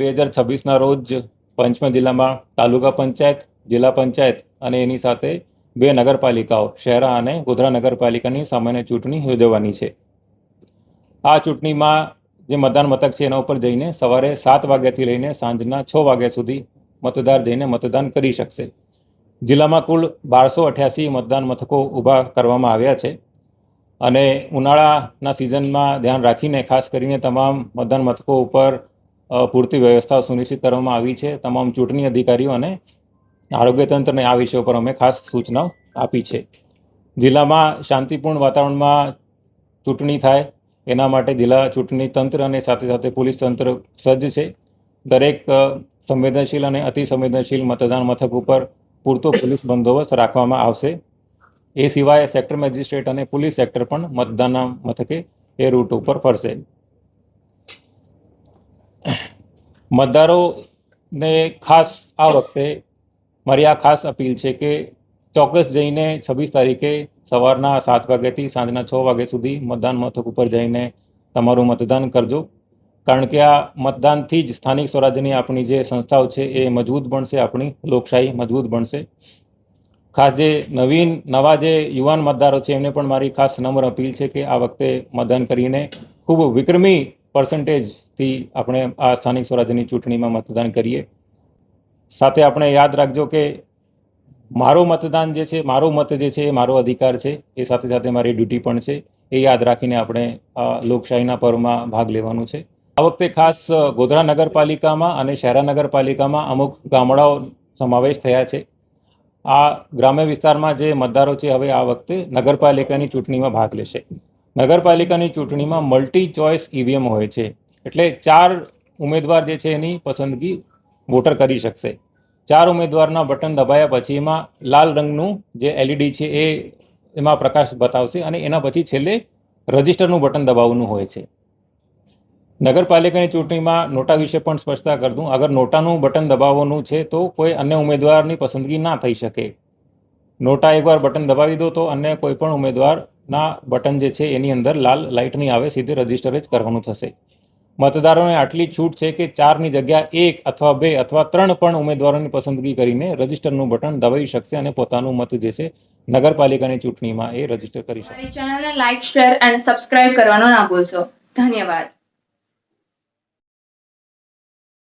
2026ના રોજ પંચમહાલ જિલ્લામાં તાલુકા પંચાયત, જિલ્લા પંચાયત અને એની સાથે 2 નગરપાલિકાઓ શહેરા અને ગોધરા નગરપાલિકાની સામાન્ય ચૂંટણી યોજવાની છે। આ ચૂંટણીમાં જે મતદાન મથક છે એના ઉપર જઈને સવારે 7 વાગ્યાથી લઈને સાંજના 6 વાગ્યા સુધી મતદાર જઈને મતદાન કરી શકશે। જિલ્લામાં કુલ 1288 મતદાન મથકો ઊભા કરવામાં આવ્યા છે અને ઉનાળાના સિઝનમાં ધ્યાન રાખીને ખાસ કરીને તમામ મતદાન મથકો ઉપર પૂરતી વ્યવસ્થાઓ સુનિશ્ચિત કરવામાં આવી છે। તમામ ચૂંટણી અધિકારીઓ અને આરોગ્ય તંત્રને આ વિષય પર અમે ખાસ સૂચનાઓ આપી છે। જિલ્લામાં શાંતિપૂર્ણ વાતાવરણમાં ચૂંટણી થાય એના માટે જિલ્લા ચૂંટણી તંત્ર અને સાથે સાથે પોલીસ તંત્ર સજ્જ છે। દરેક સંવેદનશીલ અને અતિ સંવેદનશીલ મતદાન મથક ઉપર પૂરતો પોલીસ બંદોબસ્ત રાખવામાં આવશે। એ સિવાય સેક્ટર મેજિસ્ટ્રેટ અને પોલીસ સેક્ટર પણ મતદાન મથકે એ રૂટ ઉપર ફરશે। મતદારોને ખાસ આ વખતે મારી આ ખાસ અપીલ છે કે ચોક્કસ જઈને 26 તારીખે સવારના 7 વાગ્યાથી સાંજના 6 વાગ્યા સુધી મતદાન મથક ઉપર જઈને તમારું મતદાન કરજો, કારણ કે આ મતદાનથી જ સ્થાનિક સ્વરાજ્યની આપણી જે સંસ્થાઓ છે એ મજબૂત બનશે, આપણી લોકશાહી મજબૂત બનશે। ખાસ જે નવા જે યુવાન મતદારો છે એમને પણ મારી ખાસ નમ્ર અપીલ છે કે આ વખતે મતદાન કરીને ખૂબ વિક્રમી પર્સન્ટેજથી આપણે આ સ્થાનિક સ્વરાજ્યની ચૂંટણીમાં મતદાન કરીએ। સાથે આપણે યાદ રાખજો કે મારું મતદાન જે છે, મારો મત જે છે એ મારો અધિકાર છે, એ સાથે સાથે મારી ડ્યુટી પણ છે। એ યાદ રાખીને આપણે લોકશાહીના પર્વમાં ભાગ લેવાનું છે। આ વખતે ખાસ ગોધરા નગરપાલિકામાં અને શહેરા નગરપાલિકામાં અમુક ગામડાઓ સમાવેશ થયા છે। આ ગ્રામ્ય વિસ્તારમાં જે મતદારો છે હવે આ વખતે નગરપાલિકાની ચૂંટણીમાં ભાગ લેશે। નગરપાલિકાની ચૂંટણીમાં મલ્ટી ચોઇસ ઈવીએમ હોય છે, એટલે 4 ઉમેદવાર જે છે એની પસંદગી વોટર કરી શકશે। 4 ઉમેદવારના બટન દબાયા પછી એમાં લાલ રંગનું જે એલઈડી છે એ એમાં પ્રકાશ બતાવશે અને એના પછી છેલ્લે રજિસ્ટરનું બટન દબાવવાનું હોય છે। નગરપાલિકાની ચૂંટણીમાં નોટા વિશે પણ સ્પષ્ટતા કરી દઉં, અગર નોટાનું બટન દબાવવાનું છે તો કોઈ અન્ય ઉમેદવારની પસંદગી ના થઈ શકે। નોટા એકવાર બટન દબાવી દો તો અન્ય કોઈ પણ ઉમેદવારના બટન જે છે એની અંદર લાલ લાઇટ નહીં આવે, સીધે રજિસ્ટર જ કરવાનું થશે। મતદારોને આટલી છૂટ છે કે 4ની જગ્યા 1 અથવા 2 અથવા 3 પણ ઉમેદવારોની પસંદગી કરીને રજિસ્ટરનું બટન દબાવી શકશે અને પોતાનું મત જે છે નગરપાલિકાની ચૂંટણીમાં એ રજિસ્ટર કરી શકશે। ચેનલને લાઇક, શેર અને સબસ્ક્રાઇબ કરવાનું ના ભૂલશો। ધન્યવાદ।